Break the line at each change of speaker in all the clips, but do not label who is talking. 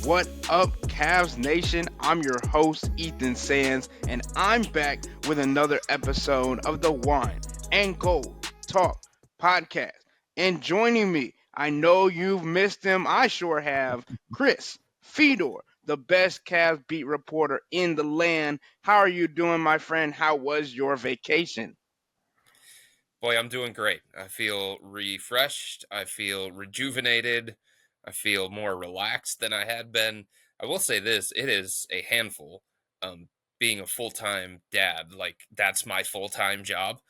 What up, Cavs Nation? I'm your host, Ethan Sands, and I'm back with another episode of the Wine and Gold Talk podcast. And joining me, I know you've missed him. I sure have. Chris Fedor, the best Cavs beat reporter in the land. How are you doing, my friend? How was your vacation?
Boy, I'm doing great. I feel refreshed. I feel rejuvenated. I feel more relaxed than I had been. I will say this, it is a handful being a full-time dad. Like that's my full-time job.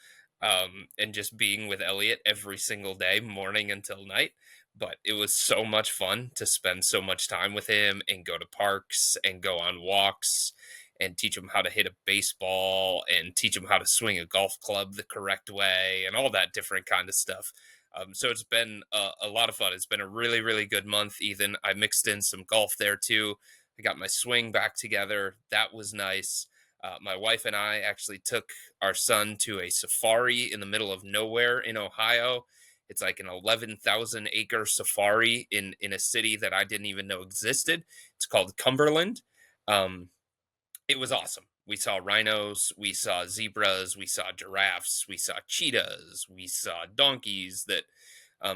And just being with Elliot every single day, morning until night. But it was so much fun to spend so much time with him and go to parks and go on walks and teach them how to hit a baseball and teach them how to swing a golf club the correct way and all that different kind of stuff. So it's been a lot of fun. It's been a really, really good month, Ethan. I mixed in some golf there too. I got my swing back together. That was nice. My wife and I actually took our son to a safari in the middle of nowhere in Ohio. It's like an 11,000 acre safari in a city that I didn't even know existed. It's called Cumberland. Um, it was awesome. We saw rhinos, we saw zebras, we saw giraffes, we saw cheetahs, we saw donkeys that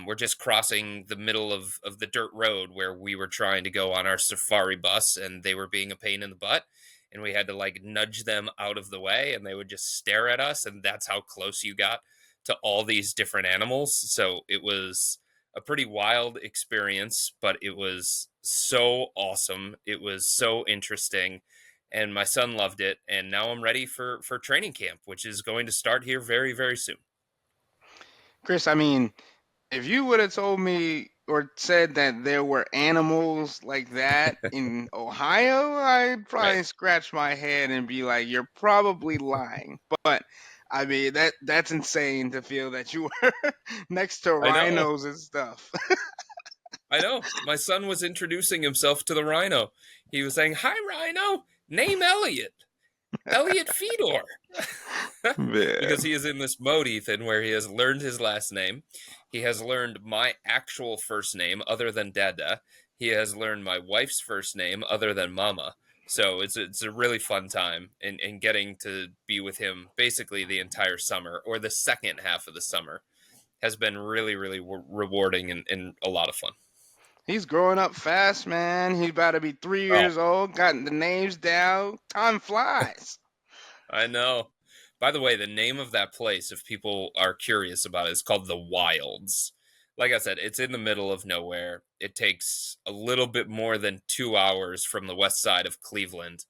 were just crossing the middle of the dirt road where we were trying to go on our safari bus, and they were being a pain in the butt. And we had to like nudge them out of the way, and they would just stare at us. And that's how close you got to all these different animals. So it was a pretty wild experience, but it was so awesome. It was so interesting and my son loved it. And now I'm ready for training camp, which is going to start here very, very soon.
Chris, I mean, if you would have told me or said that there were animals like that in Ohio, I'd
Right.
probably scratch my head and be like, "You're probably lying." But I mean, that's insane to feel that you were next to
I know.
rhinos and stuff.
I know. My son was introducing himself to the rhino. He was saying, "Hi, rhino. Name Elliot. Elliot Fedor."
Man.
Because he is in this mode, Ethan, where he has learned his last name. He has learned my actual first name other than Dada. He has learned my wife's first name other than Mama. So it's a really fun time in getting to be with him basically the entire summer or the second half of the summer has been really, really rewarding and a lot of fun.
He's growing up fast, man. He's about to be 3 years
Oh,
old, gotten the names down. Time flies.
I know. By the way, the name of that place, if people are curious about it, is called the Wilds. Like I said, it's in the middle of nowhere. It takes a little bit more than 2 hours from the west side of Cleveland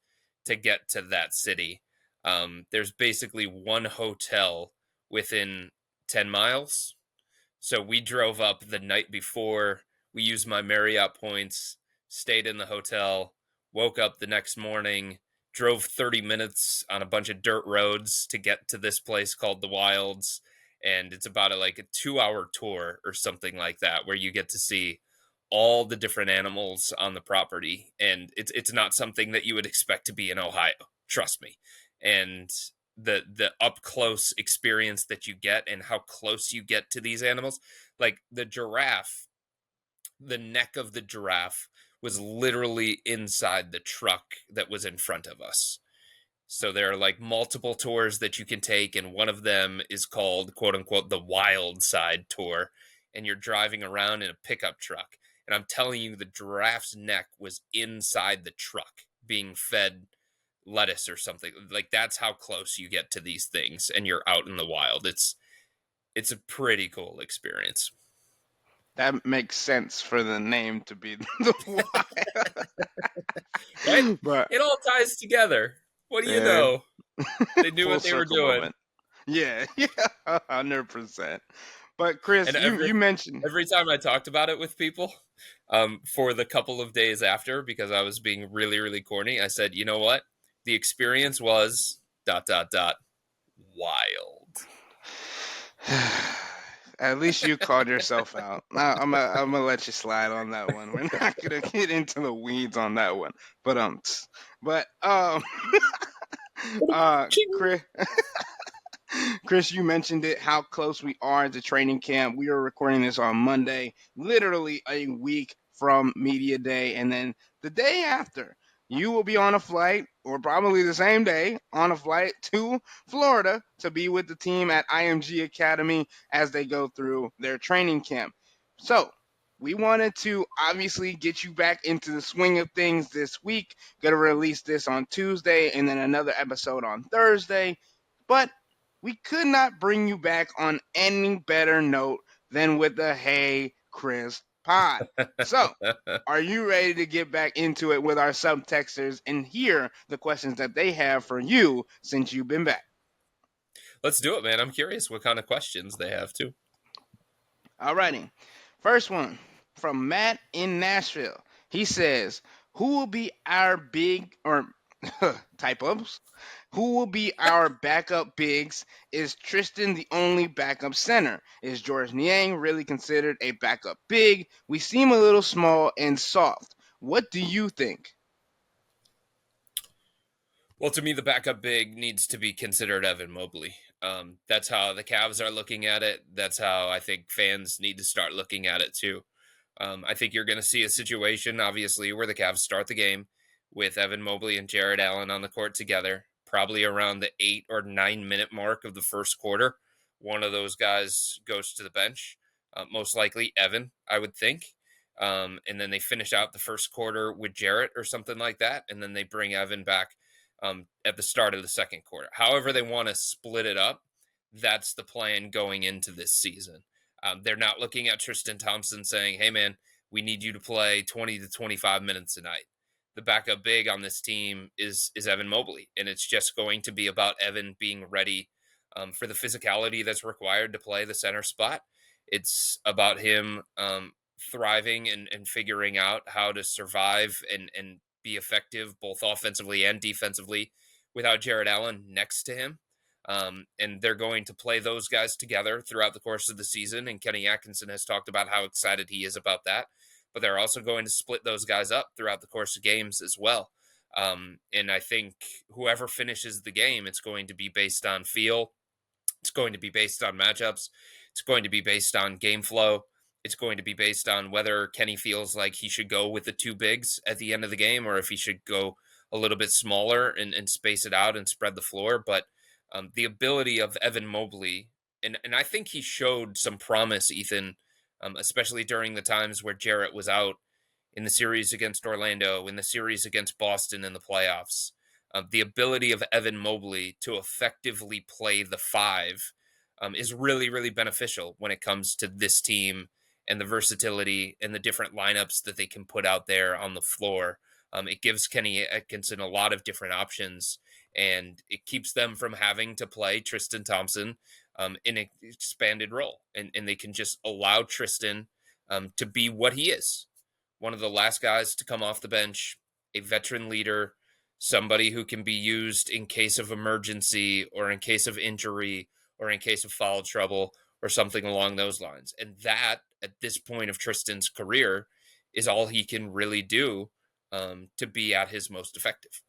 to get to that city. There's basically one hotel within 10 miles. So we drove up the night before. We used my Marriott points, stayed in the hotel, woke up the next morning, drove 30 minutes on a bunch of dirt roads to get to this place called the Wilds. And it's about like a 2 hour tour or something like that, where you get to see all the different animals on the property. And it's not something that you would expect to be in Ohio. Trust me. And the up close experience that you get and how close you get to these animals, like the giraffe, the neck of the giraffe was literally inside the truck that was in front of us. So there are like multiple tours that you can take, and one of them is called quote unquote the wild side tour. And you're driving around in a pickup truck. And I'm telling you, the giraffe's neck was inside the truck being fed lettuce or something. Like that's how close you get to these things and you're out in the wild. It's a pretty cool experience.
That makes sense for the name to be the Wild.
Right?
But
It all ties together. What do you
yeah,
know? They knew
full
what they were
circle
doing.
moment. Yeah, yeah, 100%. But Chris,
And
you mentioned
every time I talked about it with people, for the couple of days after, because I was being really, really corny, I said, you know what? The experience was dot dot dot wild.
at least you called yourself out. I'm gonna let you slide on that one. We're not gonna get into the weeds on that one. But
Ching.
Chris, Chris, you mentioned it, how close we are to training camp. We are recording this on Monday, literally a week from Media Day. And then the day after, you will be on a flight, or probably the same day, on a flight to Florida to be with the team at IMG Academy as they go through their training camp. So, we wanted to obviously get you back into the swing of things this week. Going to release this on Tuesday and then another episode on Thursday. But we could not bring you back on any better note than with the Hey Chris pod. So, are you ready to get back into it with our subtexters and hear the questions that they have for you since you've been back?
Let's do it, man. I'm curious what kind of questions they have too.
Alrighty. First one from Matt in Nashville. He says, who will be our big or typos? Who will be our backup bigs? Is Tristan the only backup center? Is George Niang really considered a backup big? We seem a little small and soft. What do you think?
Well, to me, the backup big needs to be considered Evan Mobley. That's how the Cavs are looking at it. That's how I think fans need to start looking at it too. I think you're going to see a situation, obviously, where the Cavs start the game with Evan Mobley and Jarrett Allen on the court together, probably around the 8 or 9 minute mark of the first quarter. One of those guys goes to the bench, most likely Evan, I would think. And then they finish out the first quarter with Jarrett or something like that. And then they bring Evan back at the start of the second quarter. However, they want to split it up. That's the plan going into this season. They're not looking at Tristan Thompson saying, hey, man, we need you to play 20 to 25 minutes a night. The backup big on this team is Evan Mobley, and it's just going to be about Evan being ready for the physicality that's required to play the center spot. It's about him thriving and figuring out how to survive and be effective both offensively and defensively without Jarrett Allen next to him. And they're going to play those guys together throughout the course of the season. And Kenny Atkinson has talked about how excited he is about that. But they're also going to split those guys up throughout the course of games as well. And I think whoever finishes the game, it's going to be based on feel. It's going to be based on matchups. It's going to be based on game flow. It's going to be based on whether Kenny feels like he should go with the two bigs at the end of the game or if he should go a little bit smaller and space it out and spread the floor. But the ability of Evan Mobley, and I think he showed some promise, Ethan, especially during the times where Jarrett was out in the series against Orlando, in the series against Boston in the playoffs. The ability of Evan Mobley to effectively play the five is really, really beneficial when it comes to this team and the versatility and the different lineups that they can put out there on the floor. It gives Kenny Atkinson a lot of different options, and it keeps them from having to play Tristan Thompson in an expanded role. And they can just allow Tristan to be what he is, one of the last guys to come off the bench, a veteran leader, somebody who can be used in case of emergency or in case of injury or in case of foul trouble or something along those lines. And that, at this point of Tristan's career, is all he can really do to be at his most effective.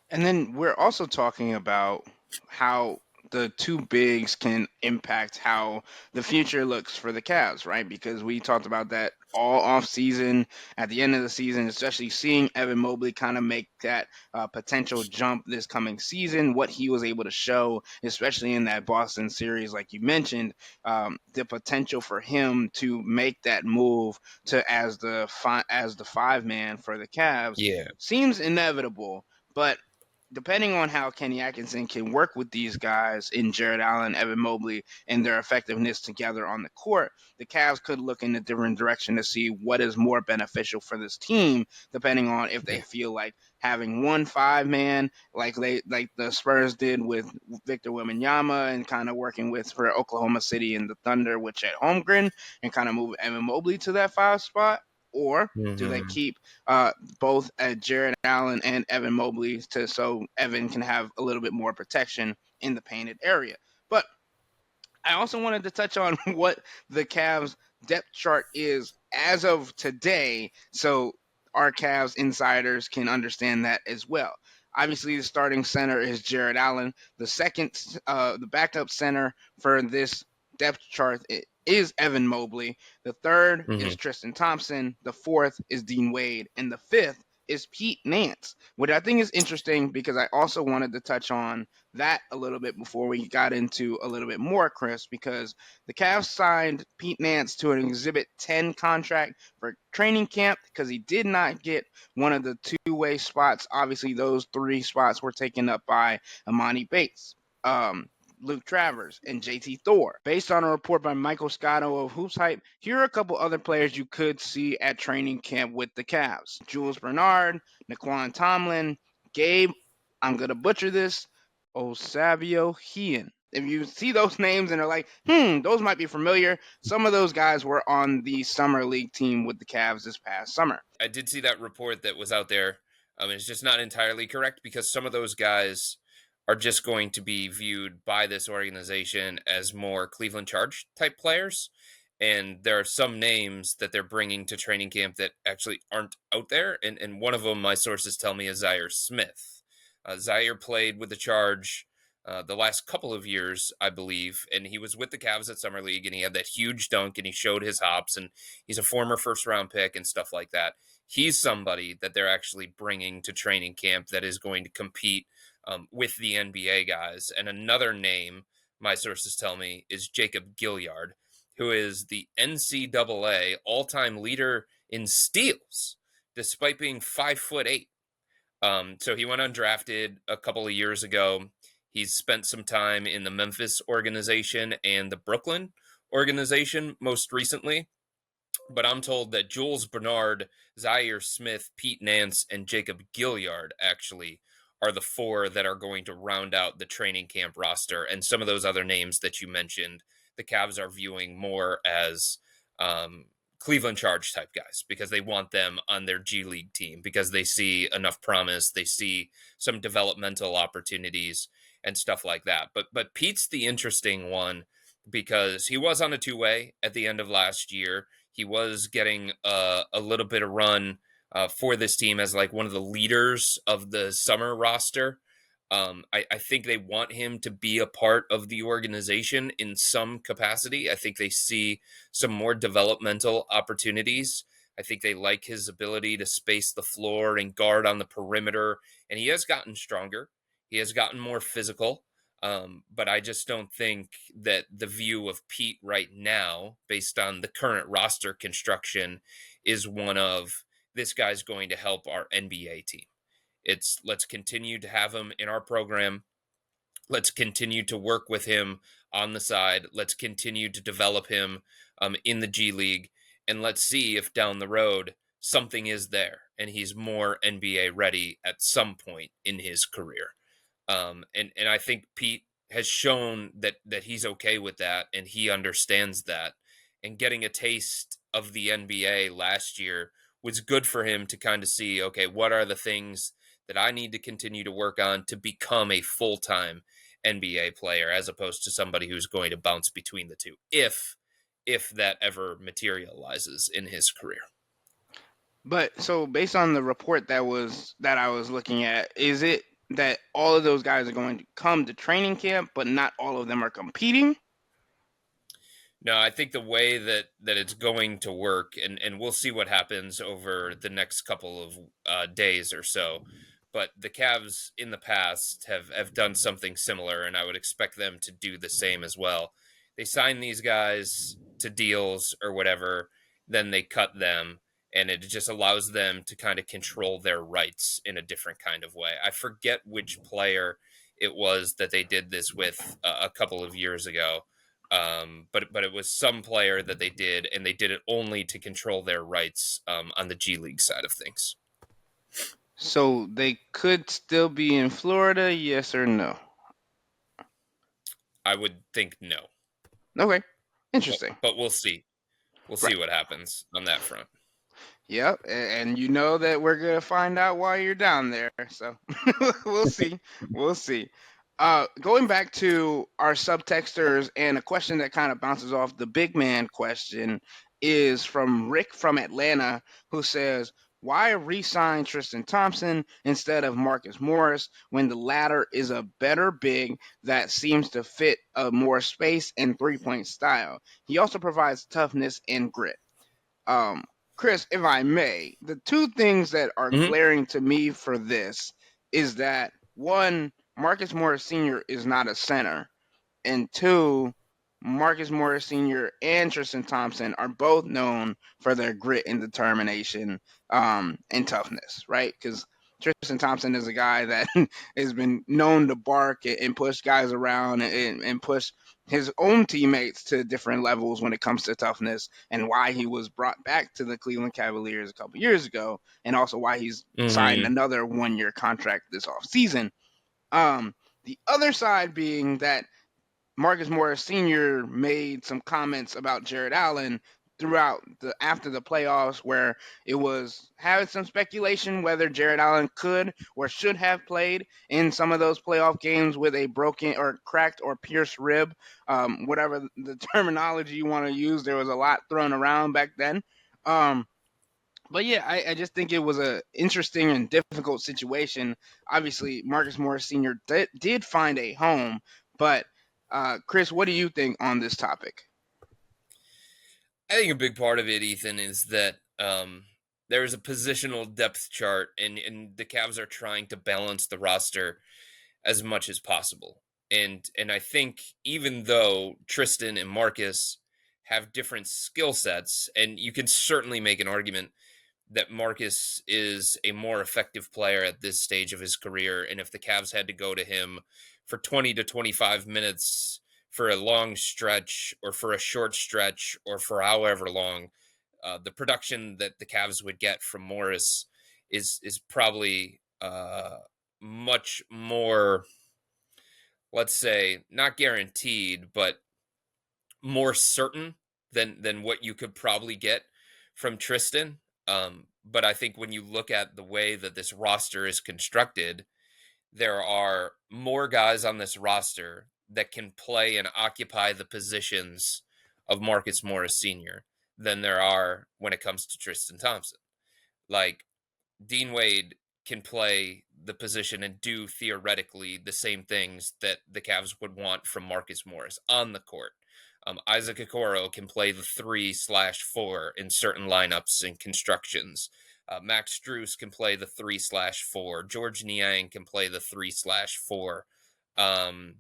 And then we're also talking about how the two bigs can impact how the future looks for the Cavs, right? Because we talked about that all off season, at the end of the season, especially seeing Evan Mobley kind of make that potential jump this coming season, what he was able to show, especially in that Boston series, like you mentioned, the potential for him to make that move to as the five man for the Cavs
Yeah.
seems inevitable. But depending on how Kenny Atkinson can work with these guys in Jarrett Allen, Evan Mobley, and their effectiveness together on the court, the Cavs could look in a different direction to see what is more beneficial for this team, depending on if they feel like having one five man, like the Spurs did with Victor Wembanyama, and kind of working with for Oklahoma City and the Thunder with Chet Holmgren, and kind of move Evan Mobley to that five spot. Or do they keep both Jarrett Allen and Evan Mobley so Evan can have a little bit more protection in the painted area? But I also wanted to touch on what the Cavs depth chart is as of today, so our Cavs insiders can understand that as well. Obviously, the starting center is Jarrett Allen. The backup center for this depth chart is Evan Mobley. The third
Hmm.
is Tristan Thompson. The fourth is Dean Wade. And the fifth is Pete Nance, which I think is interesting because I also wanted to touch on that a little bit before we got into a little bit more, Chris, because the Cavs signed Pete Nance to an Exhibit 10 contract for training camp because he did not get one of the two-way spots. Obviously, those three spots were taken up by Amani Bates. Luke Travers, and JT Thor. Based on a report by Michael Scotto of Hoops Hype, here are a couple other players you could see at training camp with the Cavs. Jules Bernard, Naquan Tomlin, Gabe, I'm going to butcher this, Osavio Hean. If you see those names and are like, those might be familiar, some of those guys were on the Summer League team with the Cavs this past summer.
I did see that report that was out there. It's just not entirely correct because some of those guys are just going to be viewed by this organization as more Cleveland Charge type players. And there are some names that they're bringing to training camp that actually aren't out there. And one of them, my sources tell me, is Zaire Smith. Zaire played with the Charge the last couple of years, I believe, and he was with the Cavs at Summer League, and he had that huge dunk, and he showed his hops, and he's a former first-round pick and stuff like that. He's somebody that they're actually bringing to training camp that is going to compete with the NBA guys. And another name, my sources tell me, is Jacob Gilyard, who is the NCAA all-time leader in steals, despite being 5'8". So he went undrafted a couple of years ago. He's spent some time in the Memphis organization and the Brooklyn organization most recently. But I'm told that Jules Bernard, Zaire Smith, Pete Nance, and Jacob Gilyard actually are the four that are going to round out the training camp roster. And some of those other names that you mentioned, the Cavs are viewing more as Cleveland Charge type guys because they want them on their G League team because they see enough promise, they see some developmental opportunities and stuff like that. But Pete's the interesting one because he was on a two-way at the end of last year. He was getting a little bit of run for this team as like one of the leaders of the summer roster. I think they want him to be a part of the organization in some capacity. I think they see some more developmental opportunities. I think they like his ability to space the floor and guard on the perimeter. And he has gotten stronger. He has gotten more physical. But I just don't think that the view of Pete right now, based on the current roster construction, is one of this guy's going to help our NBA team. It's let's continue to have him in our program. Let's continue to work with him on the side. Let's continue to develop him in the G League. And let's see if down the road something is there and he's more NBA ready at some point in his career. And I think Pete has shown that he's okay with that and he understands that. And getting a taste of the NBA last year was good for him to kind of see, okay, what are the things that I need to continue to work on to become a full-time NBA player as opposed to somebody who's going to bounce between the two, if that ever materializes in his career.
But so based on the report that I was looking at, is it that all of those guys are going to come to training camp, but not all of them are competing?
No, I think the way that it's going to work, and we'll see what happens over the next couple of days or so. But the Cavs in the past have done something similar, and I would expect them to do the same as well. They sign these guys to deals or whatever, then they cut them, and it just allows them to kind of control their rights in a different kind of way. I forget which player it was that they did this with a couple of years ago. But it was some player that they did, and they did it only to control their rights on the G League side of things.
So they could still be in Florida, yes or no?
I would think no.
Okay, interesting.
But we'll see. We'll see
Right.
what happens on that front.
Yep, and you know that we're gonna find out why you're down there. So we'll see. We'll see. Going back to our subtexters and a question that kind of bounces off the big man question is from Rick from Atlanta, who says, Why re-sign Tristan Thompson instead of Marcus Morris when the latter is a better big that seems to fit a more space and three-point style? He also provides toughness and grit. Um, Chris, if I may, the two things that are
Hmm.
glaring to me for this is that one, Marcus Morris Sr. is not a center, and two, Marcus Morris Sr. and Tristan Thompson are both known for their grit and determination and toughness, right? Because Tristan Thompson is a guy that has been known to bark and push guys around and push his own teammates to different levels when it comes to toughness, and why he was brought back to the Cleveland Cavaliers a couple years ago, and also why he's signed
Hmm.
another 1 year contract this offseason. Um, the other side being that Marcus Morris Sr. made some comments about Jarrett Allen throughout the after the playoffs, where it was having some speculation whether Jarrett Allen could or should have played in some of those playoff games with a broken or cracked or pierced rib, whatever the terminology you want to use. There was a lot thrown around back then. Um, but yeah, I just think it was a interesting and difficult situation. Obviously, Marcus Morris Sr. Did find a home, but Chris, what do you think on this topic?
I think a big part of it, Ethan, is that there is a positional depth chart, and the Cavs are trying to balance the roster as much as possible. And I think even though Tristan and Marcus have different skill sets, and you can certainly make an argument that Marcus is a more effective player at this stage of his career. And if the Cavs had to go to him for 20 to 25 minutes for a long stretch or for a short stretch or for however long, the production that the Cavs would get from Morris is probably much more, let's say, not guaranteed, but more certain than what you could probably get from Tristan. But I think when you look at the way that this roster is constructed, there are more guys on this roster that can play and occupy the positions of Marcus Morris Sr. than there are when it comes to Tristan Thompson. Like, Dean Wade can play the position and do theoretically the same things that the Cavs would want from Marcus Morris on the court. Isaac Okoro can play the 3/4 in certain lineups and constructions. Max Strus can play the 3/4. George Niang can play the 3/4. Um,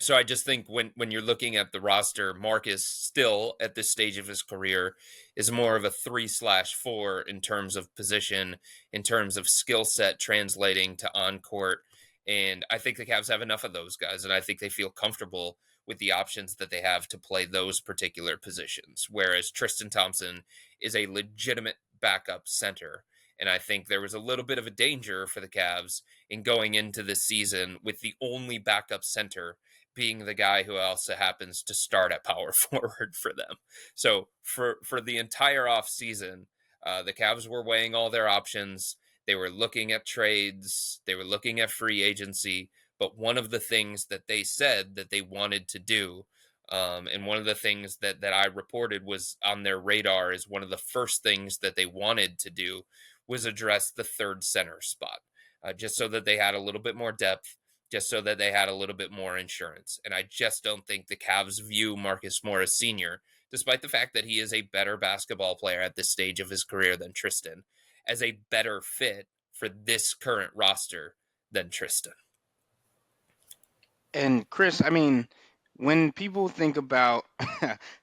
so I just think when you're looking at the roster, Marcus still at this stage of his career is more of a 3/4 in terms of position, in terms of skill set translating to on court. And I think the Cavs have enough of those guys, and I think they feel comfortable with the options that they have to play those particular positions. Whereas Tristan Thompson is a legitimate backup center. And I think there was a little bit of a danger for the Cavs in going into this season with the only backup center being the guy who also happens to start at power forward for them. So for the entire offseason, the Cavs were weighing all their options. They were looking at trades. They were looking at free agency. But one of the things that they said that they wanted to do, and one of the things that I reported was on their radar is one of the first things that they wanted to do was address the third center spot, just so that they had a little bit more depth, just so that they had a little bit more insurance. And I just don't think the Cavs view Marcus Morris Sr., despite the fact that he is a better basketball player at this stage of his career than Tristan, as a better fit for this current roster than Tristan.
And Chris, I mean, when people think about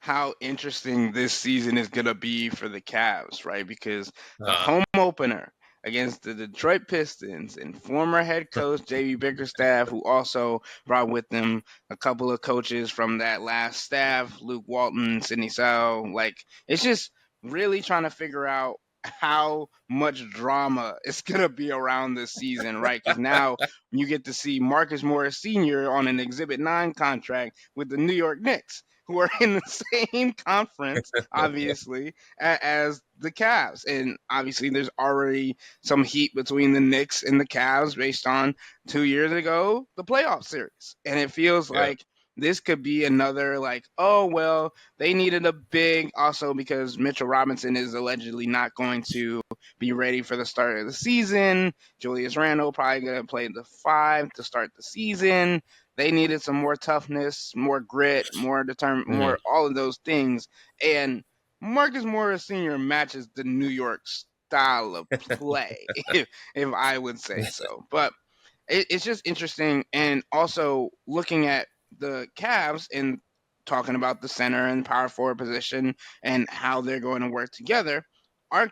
how interesting this season is going to be for the Cavs, right? Because the
Uh,
home opener against the Detroit Pistons and former head coach JB Bickerstaff, who also brought with them a couple of coaches from that last staff, Luke Walton, Sidney Sowell, like it's just really trying to figure out how much drama is going to be around this season, right? Because now you get to see Marcus Morris Sr. on an Exhibit 9 contract with the New York Knicks, who are in the same conference, obviously, as the Cavs. And obviously, there's already some heat between the Knicks and the Cavs based on 2 years ago, the playoff series. And it feels
yeah.
like this could be another, like, oh, well, they needed a big, also because Mitchell Robinson is allegedly not going to be ready for the start of the season. Julius Randle probably going to play the 5 to start the season. They needed some more toughness, more grit, more determined,
Mhm.
more all of those things. And Marcus Morris Sr. matches the New York style of play, if I would say so. But it's just interesting, and also looking at the Cavs and talking about the center and power forward position and how they're going to work together. Our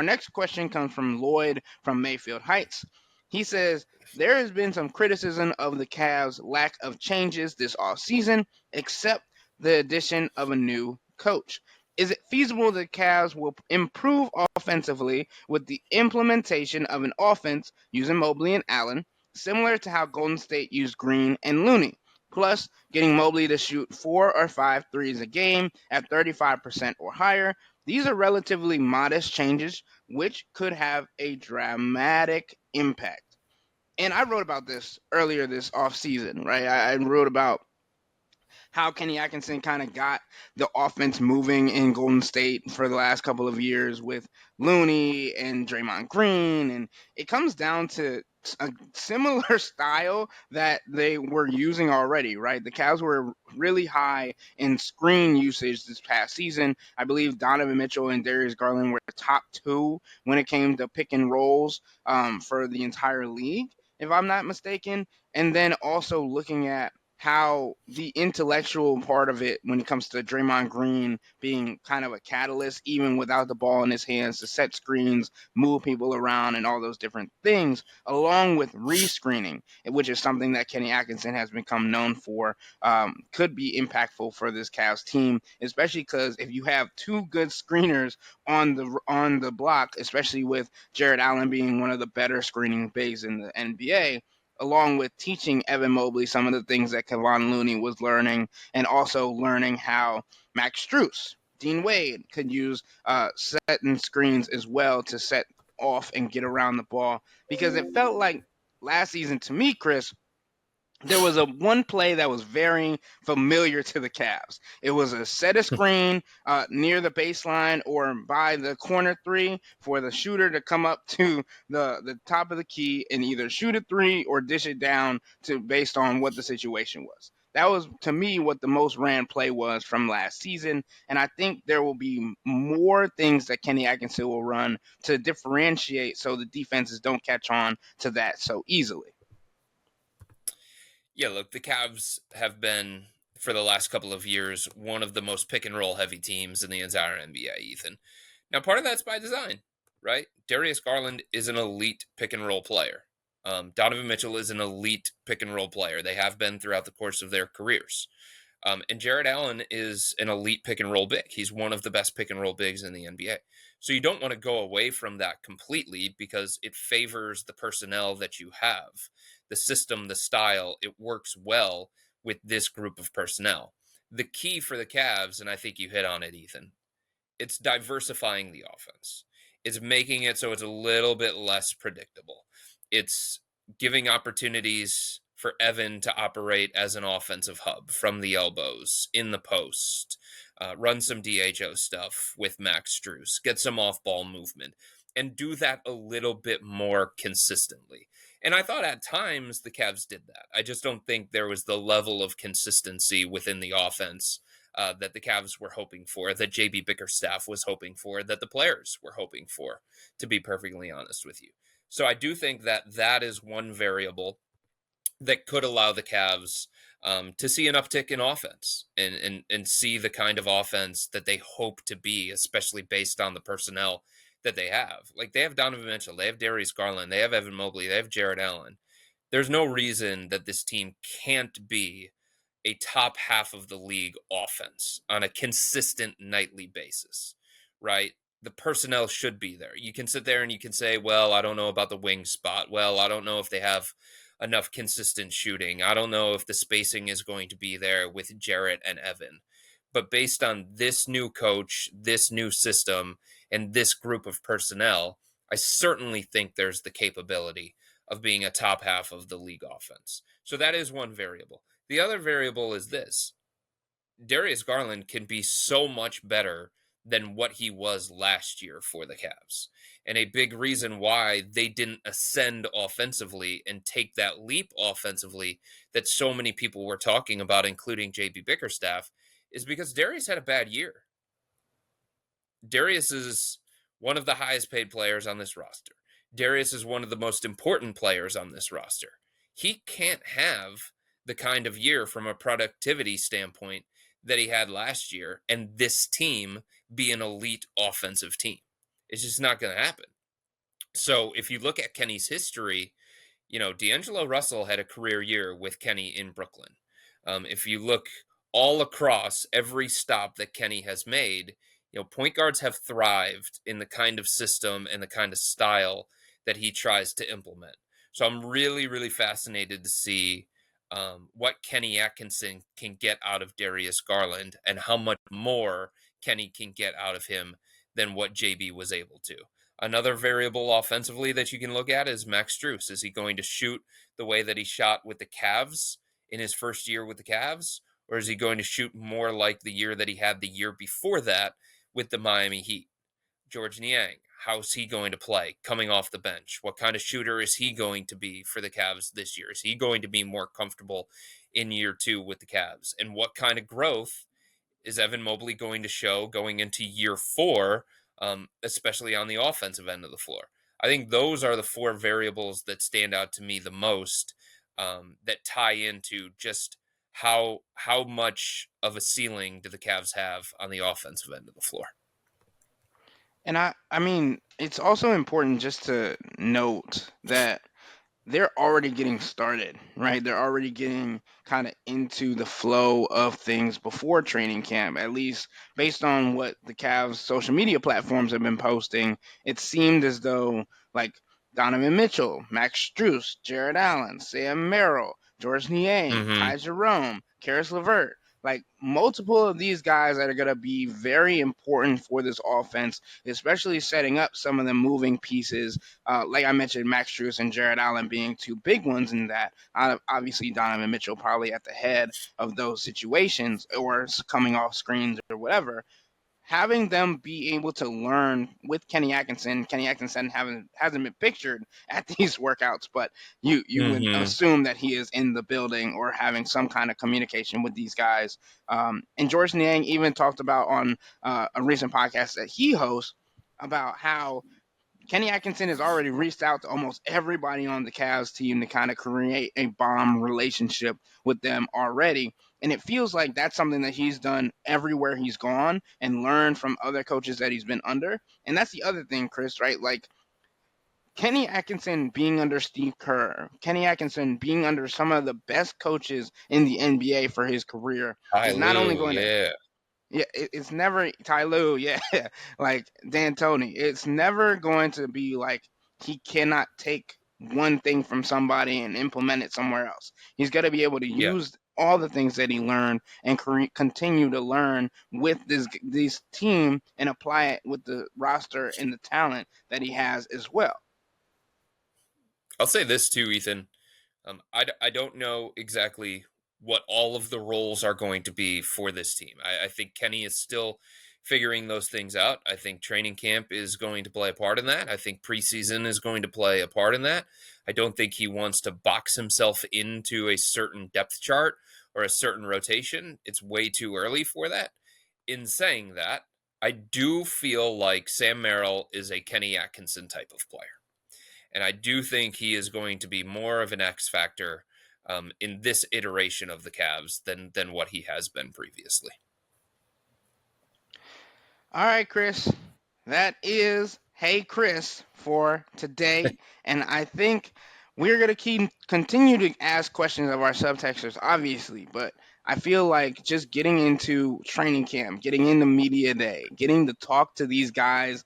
next question comes from Lloyd from Mayfield Heights. He says there has been some criticism of the Cavs' lack of changes this offseason, except the addition of a new coach. Is it feasible the Cavs will improve offensively with the implementation of an offense using Mobley and Allen, similar to how Golden State used Green and Looney? Plus, getting Mobley to shoot 4 or 5 threes a game at 35% or higher. These are relatively modest changes, which could have a dramatic impact. And I wrote about this earlier this offseason, right? I wrote about how Kenny Atkinson kind of got the offense moving in Golden State for the last couple of years with Looney and Draymond Green. And it comes down to a similar style that they were using already, right? The Cavs were really high in screen usage this past season. I believe Donovan Mitchell and Darius Garland were the top 2 when it came to pick and rolls for the entire league, if I'm not mistaken. And then also looking at how the intellectual part of it when it comes to Draymond Green being kind of a catalyst, even without the ball in his hands, to set screens, move people around, and all those different things, along with rescreening, which is something that Kenny Atkinson has become known for, could be impactful for this Cavs team, especially because if you have 2 good screeners on the block, especially with Jarrett Allen being one of the better screening bigs in the NBA, along with teaching Evan Mobley some of the things that Kevon Looney was learning, and also learning how Max Strus, Dean Wade, could use setting screens as well to set off and get around the ball. Because it felt like last season to me, Chris, there was a one play that was very familiar to the Cavs. It was a set a screen near the baseline or by the corner 3 for the shooter to come up to the top of the key and either shoot a 3 or dish it down to based on what the situation was. That was to me what the most ran play was from last season, and I think there will be more things that Kenny Atkinson will run to differentiate so the defenses don't catch on to that so easily.
Yeah, look, the Cavs have been, for the last couple of years, one of the most pick and roll heavy teams in the entire NBA, Ethan. Now, part of that's by design, right? Darius Garland is an elite pick and roll player. Donovan Mitchell is an elite pick and roll player. They have been throughout the course of their careers. And Jarrett Allen is an elite pick and roll big. He's one of the best pick and roll bigs in the NBA. So you don't want to go away from that completely because it favors the personnel that you have, the system, the style. It works well with this group of personnel. The key for the Cavs, and I think you hit on it, Ethan, it's diversifying the offense. It's making it so it's a little bit less predictable. It's giving opportunities for Evan to operate as an offensive hub from the elbows, in the post, run some DHO stuff with Max Strus, get some off ball movement, and do that a little bit more consistently. And I thought at times the Cavs did that. I just don't think there was the level of consistency within the offense that the Cavs were hoping for, that JB Bickerstaff was hoping for, that the players were hoping for, to be perfectly honest with you. So I do think that that is one variable that could allow the Cavs to see an uptick in offense and see the kind of offense that they hope to be, especially based on the personnel that they have. Like they have Donovan Mitchell, they have Darius Garland, they have Evan Mobley, they have Jarrett Allen. There's no reason that this team can't be a top half of the league offense on a consistent nightly basis, right? The personnel should be there. You can sit there and you can say, well, I don't know about the wing spot. Well, I don't know if they have enough consistent shooting. I don't know if the spacing is going to be there with Jarrett and Evan. But based on this new coach, this new system, and this group of personnel, I certainly think there's the capability of being a top half of the league offense. So that is one variable. The other variable is this: Darius Garland can be so much better than what he was last year for the Cavs. And a big reason why they didn't ascend offensively and take that leap offensively that so many people were talking about, including JB Bickerstaff, is because Darius had a bad year. Darius is one of the highest paid players on this roster. Darius is one of the most important players on this roster. He can't have the kind of year from a productivity standpoint that he had last year and this team be an elite offensive team. It's just not going to happen. So if you look at Kenny's history, D'Angelo Russell had a career year with Kenny in Brooklyn. If you look all across every stop that Kenny has made, point guards have thrived in the kind of system and the kind of style that he tries to implement. So I'm really, really fascinated to see what Kenny Atkinson can get out of Darius Garland and how much more Kenny can get out of him than what JB was able to. Another variable offensively that you can look at is Max Strus. Is he going to shoot the way that he shot with the Cavs in his first year with the Cavs? Or is he going to shoot more like the year that he had the year before that with the Miami Heat? George Niang, how's he going to play coming off the bench? What kind of shooter is he going to be for the Cavs this year? Is he going to be more comfortable in year two with the Cavs? And what kind of growth is Evan Mobley going to show going into year four, especially on the offensive end of the floor? I think those are the four variables that stand out to me the most, that tie into just how much of a ceiling do the Cavs have on the offensive end of the floor.
And I mean, it's also important just to note that they're already getting started, right? They're already getting kind of into the flow of things before training camp, at least based on what the Cavs social media platforms have been posting. It seemed as though like Donovan Mitchell, Max Strus, Jarrett Allen, Sam Merrill, George Niang,
Mm-hmm.
Ty Jerome, Karis LeVert, like multiple of these guys that are going to be very important for this offense, especially setting up some of the moving pieces. Like I mentioned, Max Strus and Jarrett Allen being two big ones in that. Obviously, Donovan Mitchell probably at the head of those situations or coming off screens or whatever. Having them be able to learn with Kenny Atkinson. Kenny Atkinson hasn't been pictured at these workouts, but you would
Mm-hmm.
assume that he is in the building or having some kind of communication with these guys. And George Niang even talked about on a recent podcast that he hosts about how Kenny Atkinson has already reached out to almost everybody on the Cavs team to kind of create a bomb relationship with them already. And it feels like that's something that he's done everywhere he's gone and learned from other coaches that he's been under. And that's the other thing, Chris, right? Like Kenny Atkinson being under Steve Kerr, Kenny Atkinson being under some of the best coaches in the NBA for his career
Ty
is not only
Lue,
going to
yeah.
yeah, it's never Ty Lue, yeah, like D'Antoni. It's never going to be like he cannot take one thing from somebody and implement it somewhere else. He's got to be able to
Yeah.
use all the things that he learned and continue to learn with this team and apply it with the roster and the talent that he has as well.
I'll say this too, Ethan. I don't know exactly what all of the roles are going to be for this team. I think Kenny is still figuring those things out. I think training camp is going to play a part in that. I think preseason is going to play a part in that. I don't think he wants to box himself into a certain depth chart or a certain rotation. It's way too early for that. In saying that, I do feel like Sam Merrill is a Kenny Atkinson type of player. And I do think he is going to be more of an X factor in this iteration of the Cavs than what he has been previously.
All right, Chris. That is Hey Chris for today. And I think we're going to continue to ask questions of our subtexters, obviously. But I feel like just getting into training camp, getting into media day, getting to talk to these guys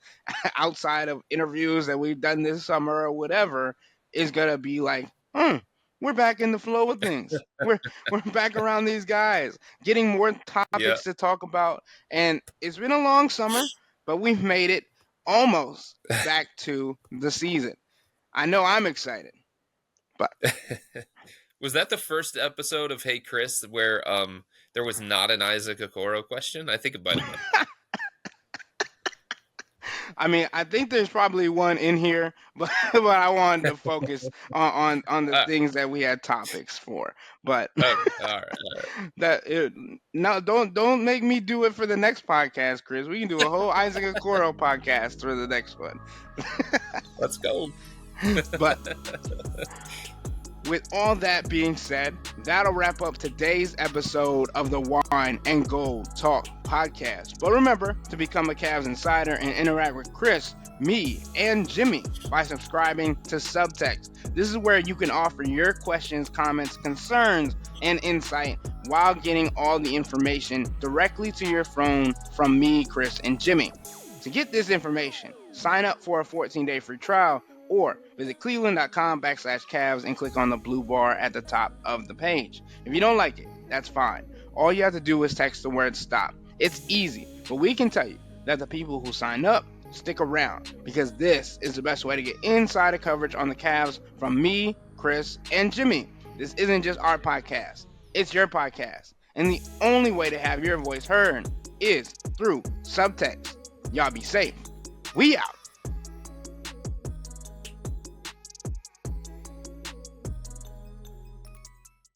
outside of interviews that we've done this summer or whatever is going to be like, we're back in the flow of things. We're back around these guys, getting more
Yeah.
topics to talk about. And it's been a long summer, but we've made it almost back to the season. I know I'm excited, but
Was that the first episode of Hey Chris where there was not an Isaac Okoro question? I think it might have been.
I mean, I think there's probably one in here, but I wanted to focus on the
Ah,
things that we had topics for. But
okay. All right.
no, don't make me do it for the next podcast, Chris. We can do a whole Isaac Okoro podcast for the next one.
Let's go.
But with all that being said, that'll wrap up today's episode of the Wine and Gold Talk podcast. But remember to become a Cavs insider and interact with Chris, me, and Jimmy by subscribing to Subtext. This is where you can offer your questions, comments, concerns, and insight while getting all the information directly to your phone from me, Chris, and Jimmy. To get this information, sign up for a 14-day free trial or visit cleveland.com/Cavs and click on the blue bar at the top of the page. If you don't like it, that's fine. All you have to do is text the word STOP. It's easy, but we can tell you that the people who sign up stick around because this is the best way to get insider coverage on the Cavs from me, Chris, and Jimmy. This isn't just our podcast, it's your podcast. And the only way to have your voice heard is through Subtext. Y'all be safe. We out.